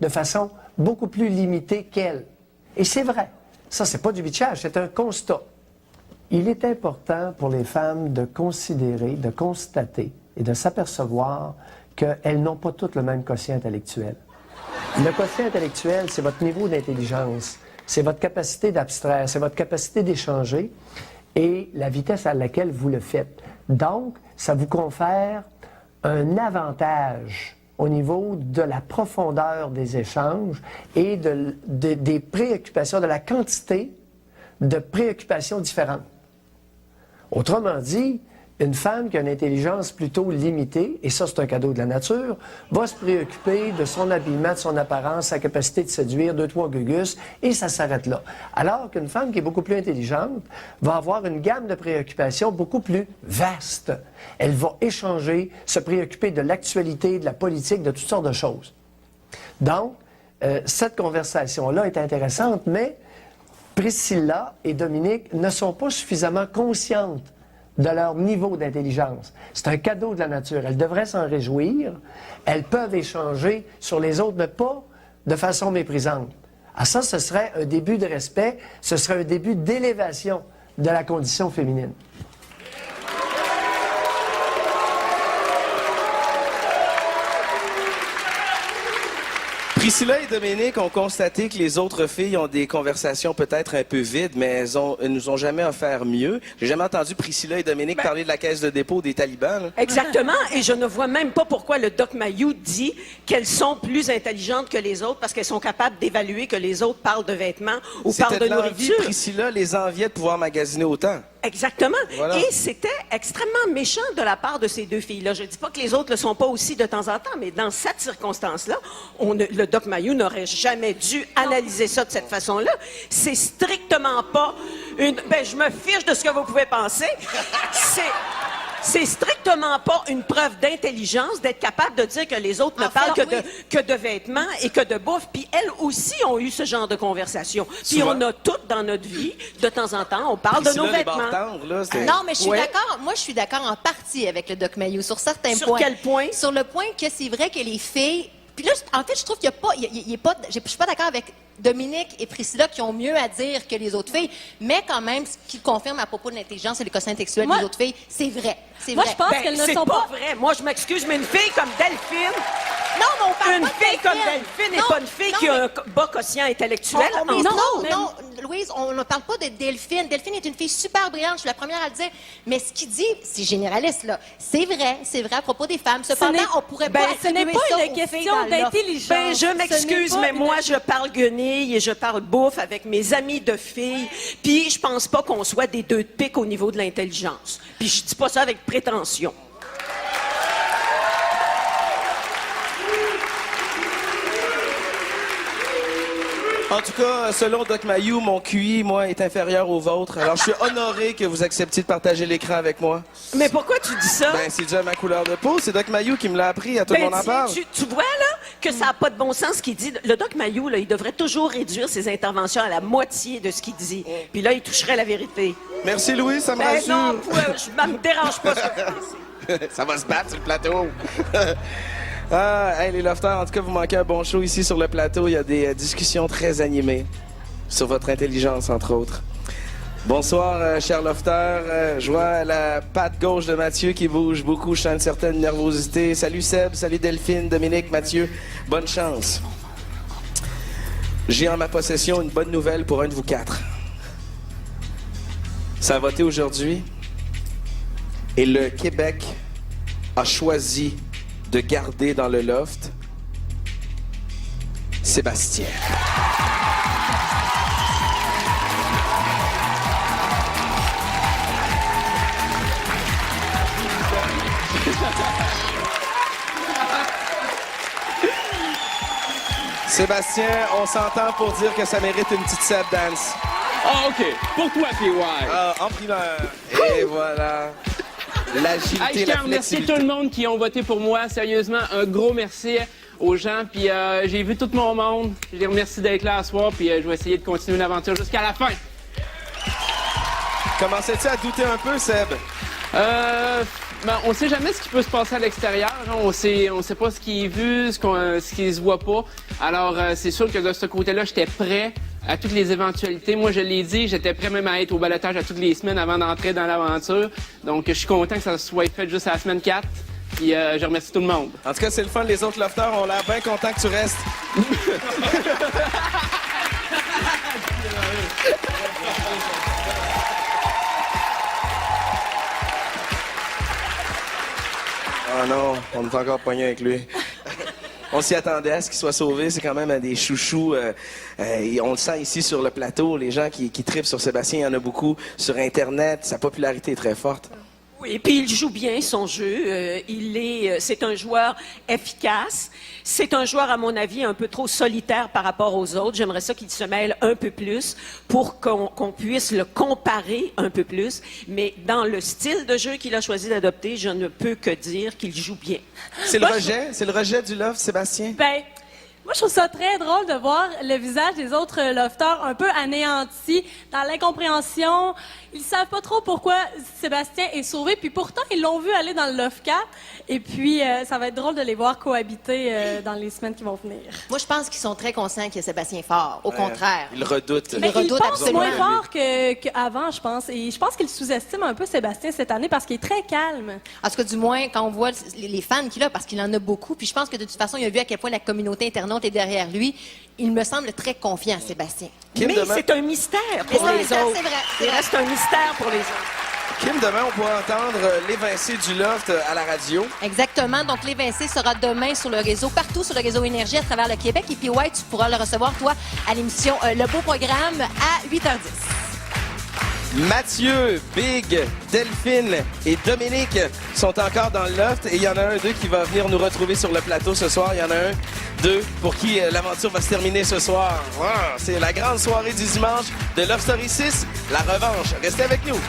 de façon beaucoup plus limitée qu'elle. Et c'est vrai. Ça, c'est pas du bitchage, c'est un constat. Il est important pour les femmes de considérer, de constater et de s'apercevoir qu'elles n'ont pas toutes le même quotient intellectuel. Le quotient intellectuel, c'est votre niveau d'intelligence, c'est votre capacité d'abstraire, c'est votre capacité d'échanger et la vitesse à laquelle vous le faites. Donc, ça vous confère un avantage au niveau de la profondeur des échanges et des préoccupations, de la quantité de préoccupations différentes. Autrement dit, une femme qui a une intelligence plutôt limitée, et ça c'est un cadeau de la nature, va se préoccuper de son habillement, de son apparence, sa capacité de séduire, 2-3 gugus, et ça s'arrête là. Alors qu'une femme qui est beaucoup plus intelligente va avoir une gamme de préoccupations beaucoup plus vaste. Elle va échanger, se préoccuper de l'actualité, de la politique, de toutes sortes de choses. Donc, cette conversation-là est intéressante, mais Priscilla et Dominique ne sont pas suffisamment conscientes de leur niveau d'intelligence. C'est un cadeau de la nature. Elles devraient s'en réjouir. Elles peuvent échanger sur les autres, mais pas de façon méprisante. Ah, ça, ce serait un début de respect, ce serait un début d'élévation de la condition féminine. Priscilla et Dominique ont constaté que les autres filles ont des conversations peut-être un peu vides, mais elles nous ont jamais offert mieux. J'ai jamais entendu Priscilla et Dominique parler de la caisse de dépôt des talibans. Là. Exactement, et je ne vois même pas pourquoi le Doc Mayou dit qu'elles sont plus intelligentes que les autres parce qu'elles sont capables d'évaluer que les autres parlent de vêtements ou parlent de nourriture. Priscilla les enviait de pouvoir magasiner autant. Exactement. Voilà. Et c'était extrêmement méchant de la part de ces deux filles-là. Je ne dis pas que les autres ne le sont pas aussi de temps en temps, mais dans cette circonstance-là, le Doc Mayou n'aurait jamais dû analyser ça de cette façon-là. C'est strictement pas une... Ben, je me fiche de ce que vous pouvez penser. C'est strictement pas une preuve d'intelligence d'être capable de dire que les autres ne parlent que de vêtements et que de bouffe. Puis elles aussi ont eu ce genre de conversation. Puis on a toutes dans notre vie, de temps en temps, on parle de nos vêtements. Non, mais je suis d'accord. Moi, je suis d'accord en partie avec le Doc Mayou sur certains points. Sur quel point? Sur le point que c'est vrai que les filles... Puis là, en fait, je trouve qu'il n'y a pas... Je suis pas d'accord avec Dominique et Priscilla qui ont mieux à dire que les autres filles, mais quand même, ce qui confirme à propos de l'intelligence et du quotient intellectuel des autres filles, c'est vrai. Moi, je pense qu'elles ne sont pas... C'est pas vrai. Moi, je m'excuse, mais une fille comme Delphine... Non, mais on parle une fille comme Delphine n'est pas une fille qui a un bas quotient intellectuel. Non, Louise, on ne parle pas de Delphine. Delphine est une fille super brillante, je suis la première à le dire. Mais ce qu'il dit, c'est généraliste, là. C'est vrai à propos des femmes. Cependant, on pourrait pas ce n'est pas une question d'intelligence. Ben, je m'excuse, mais moi, je parle guenille et je parle bouffe avec mes amis de filles. Puis, je pense pas qu'on soit des deux de pique au niveau de l'intelligence. Puis, je dis pas ça avec prétention. En tout cas, selon Doc Mayou, mon QI, moi, est inférieur au vôtre. Alors, je suis honoré que vous acceptiez de partager l'écran avec moi. Mais pourquoi tu dis ça? Ben, c'est dû à ma couleur de peau. C'est Doc Mayou qui me l'a appris. À tout le monde en parle. Tu vois, là, que ça n'a pas de bon sens ce qu'il dit. Le Doc Mayou, là, il devrait toujours réduire ses interventions à la moitié de ce qu'il dit. Puis là, il toucherait la vérité. Merci, Louis, ça me rassure. Non, ça me dérange pas. Ça va se battre sur le plateau. Hey, les lofters, en tout cas, vous manquez un bon show ici sur le plateau. Il y a des discussions très animées sur votre intelligence, entre autres. Bonsoir, chers lofters. Je vois la patte gauche de Mathieu qui bouge beaucoup. Je sens une certaine nervosité. Salut Seb, salut Delphine, Dominique, Mathieu. Bonne chance. J'ai en ma possession une bonne nouvelle pour un de vous quatre. Ça a voté aujourd'hui et le Québec a choisi de garder dans le loft Sébastien. Sébastien, on s'entend pour dire que ça mérite une petite Seb dance. Ah, OK. Pour toi, PY. En primeur. Et voilà. L'agilité, je tiens à remercier tout le monde qui ont voté pour moi. Sérieusement, un gros merci aux gens. Puis j'ai vu tout mon monde. Je les remercie d'être là ce soir. Puis je vais essayer de continuer l'aventure jusqu'à la fin. Commençais-tu à douter un peu, Seb? Ben, on sait jamais ce qui peut se passer à l'extérieur. Hein. On sait pas ce qui est vu, ce qui se voit pas. Alors, c'est sûr que de ce côté-là, j'étais prêt à toutes les éventualités. Moi, je l'ai dit, j'étais prêt même à être au balotage à toutes les semaines avant d'entrer dans l'aventure. Donc, je suis content que ça soit fait juste à la semaine 4. Puis, je remercie tout le monde. En tout cas, c'est le fun. Les autres lofters ont l'air bien contents que tu restes. Oh non, on est encore pogné avec lui. On s'y attendait à ce qu'il soit sauvé. C'est quand même un des chouchous. Et on le sent ici sur le plateau. Les gens qui trippent sur Sébastien, il y en a beaucoup. Sur Internet, sa popularité est très forte. Oui, puis il joue bien son jeu. C'est un joueur efficace. C'est un joueur, à mon avis, un peu trop solitaire par rapport aux autres. J'aimerais ça qu'il se mêle un peu plus pour qu'on puisse le comparer un peu plus. Mais dans le style de jeu qu'il a choisi d'adopter, je ne peux que dire qu'il joue bien. C'est le rejet? C'est le rejet du loft, Sébastien? Ben, moi, je trouve ça très drôle de voir le visage des autres lofters un peu anéanti, dans l'incompréhension. Ils savent pas trop pourquoi Sébastien est sauvé, puis pourtant, ils l'ont vu aller dans le Loft 4. Et puis, ça va être drôle de les voir cohabiter dans les semaines qui vont venir. Moi, je pense qu'ils sont très conscients que Sébastien est fort. Au contraire. Ils le redoutent. Mais ils pensent absolument. moins fort qu'avant, je pense. Et je pense qu'ils sous-estiment un peu Sébastien cette année parce qu'il est très calme. En tout cas, du moins, quand on voit les fans qu'il a, parce qu'il en a beaucoup, puis je pense que de toute façon, il a vu à quel point la communauté internaute est derrière lui. Il me semble très confiant, Sébastien. Kim, Mais demain- c'est un mystère pour C'est un les mystère, autres. c'est vrai, c'est Il vrai. reste un mystère pour les autres. Kim, demain, on pourra entendre l'évincé du loft à la radio. Exactement. Donc, l'évincé sera demain sur le réseau, partout sur le réseau Énergie à travers le Québec. Et puis, ouais, tu pourras le recevoir, toi, à l'émission Le Beau Programme à 8h10. Mathieu, Big, Delphine et Dominique sont encore dans le loft et il y en a un d'eux qui va venir nous retrouver sur le plateau ce soir. Il y en a un d'eux pour qui l'aventure va se terminer ce soir. Ah, c'est la grande soirée du dimanche de Love Story 6, la revanche. Restez avec nous.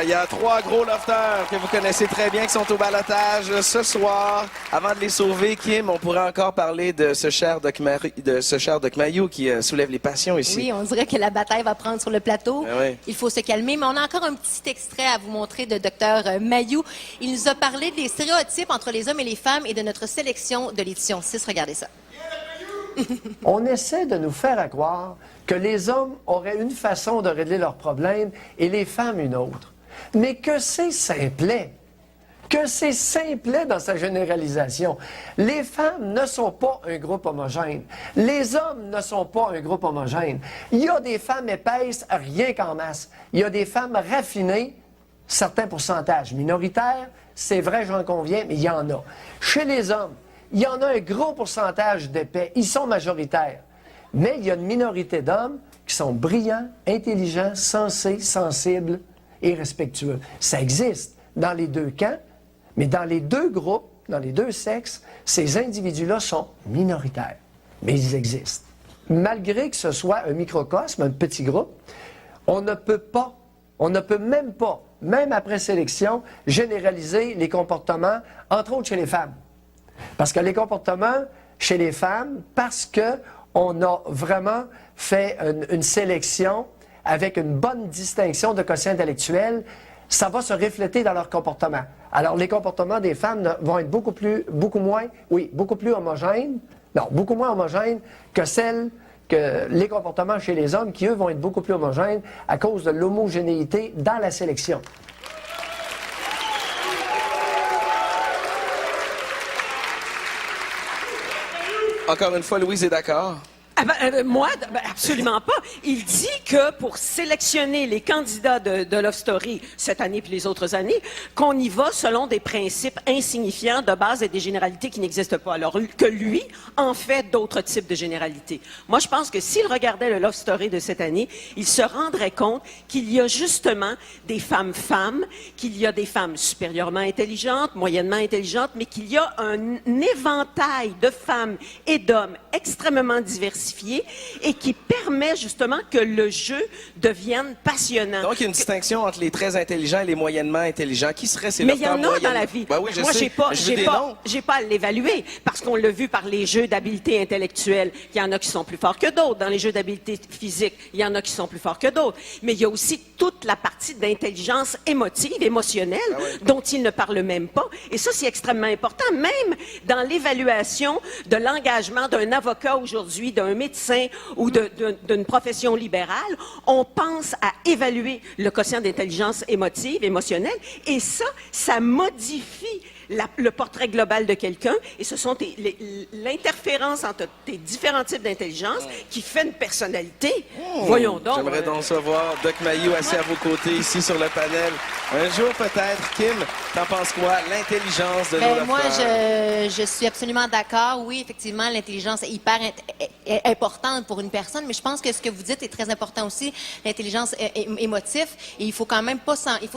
Il y a 3 gros lofters que vous connaissez très bien qui sont au balotage ce soir. Avant de les sauver, Kim, on pourrait encore parler de ce cher Doc Mayou qui soulève les passions ici. Oui, on dirait que la bataille va prendre sur le plateau. Ah oui. Il faut se calmer, mais on a encore un petit extrait à vous montrer de Dr Mayou. Il nous a parlé des stéréotypes entre les hommes et les femmes et de notre sélection de l'édition 6. Regardez ça. On essaie de nous faire croire que les hommes auraient une façon de régler leurs problèmes et les femmes une autre. Mais que c'est simplet. Que c'est simplet dans sa généralisation. Les femmes ne sont pas un groupe homogène. Les hommes ne sont pas un groupe homogène. Il y a des femmes épaisses, rien qu'en masse. Il y a des femmes raffinées, certains pourcentages minoritaires, c'est vrai, j'en conviens, mais il y en a. Chez les hommes, il y en a un gros pourcentage d'épais. Ils sont majoritaires. Mais il y a une minorité d'hommes qui sont brillants, intelligents, sensés, sensibles et respectueux. Ça existe dans les deux camps, mais dans les deux groupes, dans les deux sexes, ces individus-là sont minoritaires. Mais ils existent. Malgré que ce soit un microcosme, un petit groupe, on ne peut même pas, même après sélection, généraliser les comportements, entre autres chez les femmes. Parce que les comportements chez les femmes, parce qu'on a vraiment fait une sélection avec une bonne distinction de quotient intellectuel, ça va se refléter dans leur comportement. Alors, les comportements des femmes vont être beaucoup moins homogènes que les comportements chez les hommes, qui, eux, vont être beaucoup plus homogènes à cause de l'homogénéité dans la sélection. Encore une fois, Louise est d'accord. Moi, absolument pas. Il dit que pour sélectionner les candidats de Love Story cette année puis les autres années, qu'on y va selon des principes insignifiants de base et des généralités qui n'existent pas. Alors que lui en fait d'autres types de généralités. Moi, je pense que s'il regardait le Love Story de cette année, il se rendrait compte qu'il y a justement des femmes-femmes, qu'il y a des femmes supérieurement intelligentes, moyennement intelligentes, mais qu'il y a un éventail de femmes et d'hommes extrêmement diversifiés diversifié et qui permet justement que le jeu devienne passionnant. Donc, il y a une distinction entre les très intelligents et les moyennement intelligents. Qui seraient ces Mais il y lofters en a moyennement? dans la vie. Ben oui, je Moi, sais. j'ai pas à l'évaluer parce qu'on l'a vu par les jeux d'habileté intellectuelle. Il y en a qui sont plus forts que d'autres. Dans les jeux d'habileté physique, il y en a qui sont plus forts que d'autres. Mais il y a aussi toute la partie d'intelligence émotive, émotionnelle, dont ils ne parlent même pas. Et ça, c'est extrêmement important. Même dans l'évaluation de l'engagement d'un avocat aujourd'hui, d'un médecin ou d'une profession libérale, on pense à évaluer le quotient d'intelligence émotive, émotionnelle. Et ça modifie le portrait global de quelqu'un, et ce sont l'interférence entre tes différents types d'intelligence qui fait une personnalité. Voyons donc. J'aimerais donc savoir Doc Mayou assis à vos côtés ici sur le panel. Un jour peut-être. Kim, t'en penses quoi? L'intelligence de nos lofters. Moi, je suis absolument d'accord. Oui, effectivement, l'intelligence est hyper importante pour une personne, mais je pense que ce que vous dites est très important aussi, l'intelligence émotive. Et il faut quand même pas il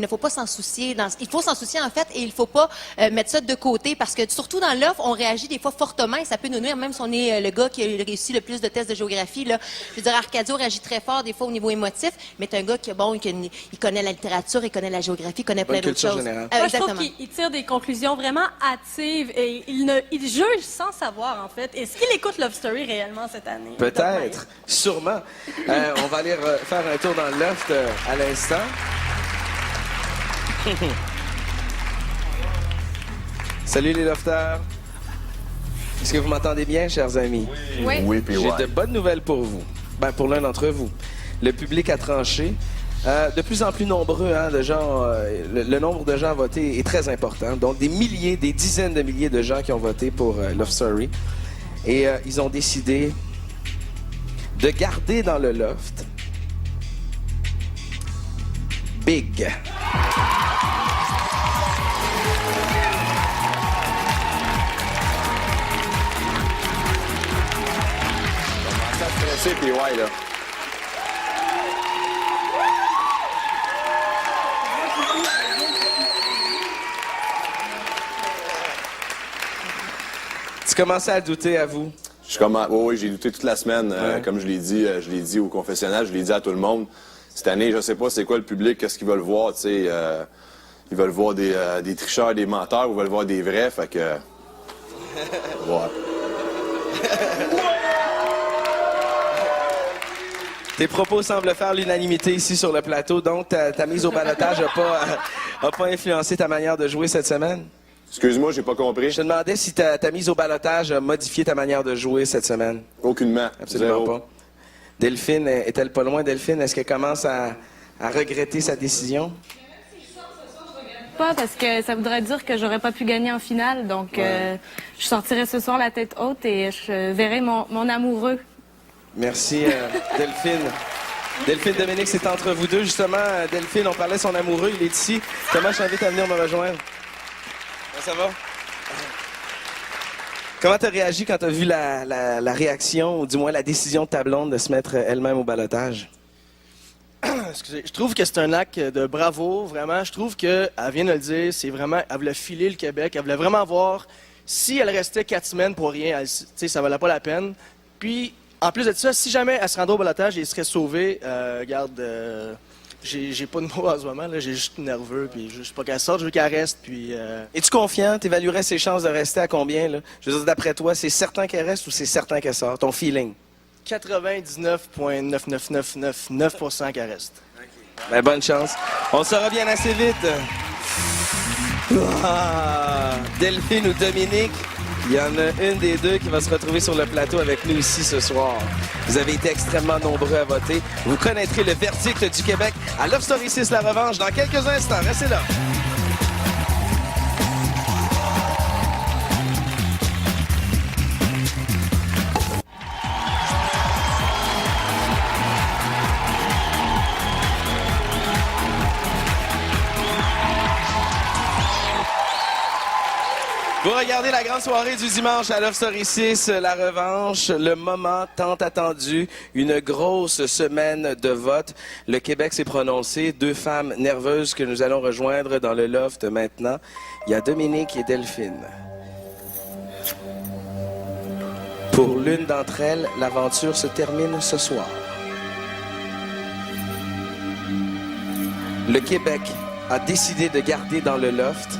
ne faut pas s'en soucier. Il faut s'en soucier en fait, et il faut pas mettre ça de côté, parce que surtout dans l'offre, on réagit des fois fortement et ça peut nous nuire, même si on est le gars qui a réussi le plus de tests de géographie. Là. Je veux dire, Arcadio réagit très fort des fois au niveau émotif, mais c'est un gars qui il connaît la littérature, il connaît la géographie, il connaît plein d'autres choses. Moi, je Exactement. trouve qu'il tire des conclusions vraiment hâtives et il juge sans savoir, en fait. Est-ce qu'il écoute Love Story réellement cette année? Peut-être, sûrement. On va aller faire un tour dans le loft à l'instant. Salut les lofters. Est-ce que vous m'entendez bien, chers amis? Oui. Oui, puis J'ai ouais. de bonnes nouvelles pour vous. Ben, pour l'un d'entre vous. Le public a tranché. De plus en plus nombreux, de gens, le nombre de gens à voter est très important. Donc, des dizaines de milliers de gens qui ont voté pour Love Story. Et ils ont décidé de garder dans le loft Big. Ça stressé, puis ouais, là. Tu commençais à douter, à vous? Oui, j'ai douté toute la semaine. Comme je l'ai dit au confessionnal, je l'ai dit à tout le monde. Cette année, je sais pas c'est quoi le public, qu'est-ce qu'ils veulent voir, tu sais. Ils veulent voir des tricheurs, des menteurs, ou ils veulent voir des vrais, fait que... Ouais. Tes propos semblent faire l'unanimité ici sur le plateau, donc ta mise au ballottage n'a pas influencé ta manière de jouer cette semaine? Excuse-moi, j'ai pas compris. Je te demandais si ta mise au ballottage a modifié ta manière de jouer cette semaine. Aucunement. Absolument Zéro. pas. Delphine, est-elle pas loin? Delphine, est-ce qu'elle commence à regretter sa décision? Pas parce que ça voudrait dire que j'aurais pas pu gagner en finale. Donc, je sortirai ce soir la tête haute et je verrai mon amoureux. Merci, Delphine. Delphine, Dominique, c'est entre vous deux. Justement, Delphine, on parlait de son amoureux, il est ici. Thomas, je t'invite à venir me rejoindre. Ça va? Comment t'as réagi quand t'as vu la réaction, ou du moins la décision de ta blonde de se mettre elle-même au ballottage? Excusez, je trouve que c'est un acte de bravo, vraiment. Je trouve qu'elle vient de le dire, c'est vraiment, elle voulait filer le Québec, elle voulait vraiment voir si elle restait 4 semaines pour rien, ça valait pas la peine. Puis, en plus de ça, si jamais elle se rendait au ballottage et elle serait sauvée, j'ai pas de mots en ce moment, là, j'ai juste nerveux, puis je sais pas qu'elle sorte, je veux qu'elle reste, puis... Es-tu confiant? T'évaluerais ses chances de rester à combien, là? Je veux dire, d'après toi, c'est certain qu'elle reste ou c'est certain qu'elle sort? Ton feeling? 99,99999% qu'elle reste. Ben, bonne chance. On saura bien assez vite. Delphine ou Dominique, il y en a une des deux qui va se retrouver sur le plateau avec nous ici ce soir. Vous avez été extrêmement nombreux à voter. Vous connaîtrez le verdict du Québec à Love Story 6, la revanche, dans quelques instants. Restez là. Vous regardez la grande soirée du dimanche à Love Story 6, la revanche, le moment tant attendu, une grosse semaine de vote. Le Québec s'est prononcé, 2 femmes nerveuses que nous allons rejoindre dans le loft maintenant. Il y a Dominique et Delphine. Pour l'une d'entre elles, l'aventure se termine ce soir. Le Québec a décidé de garder dans le loft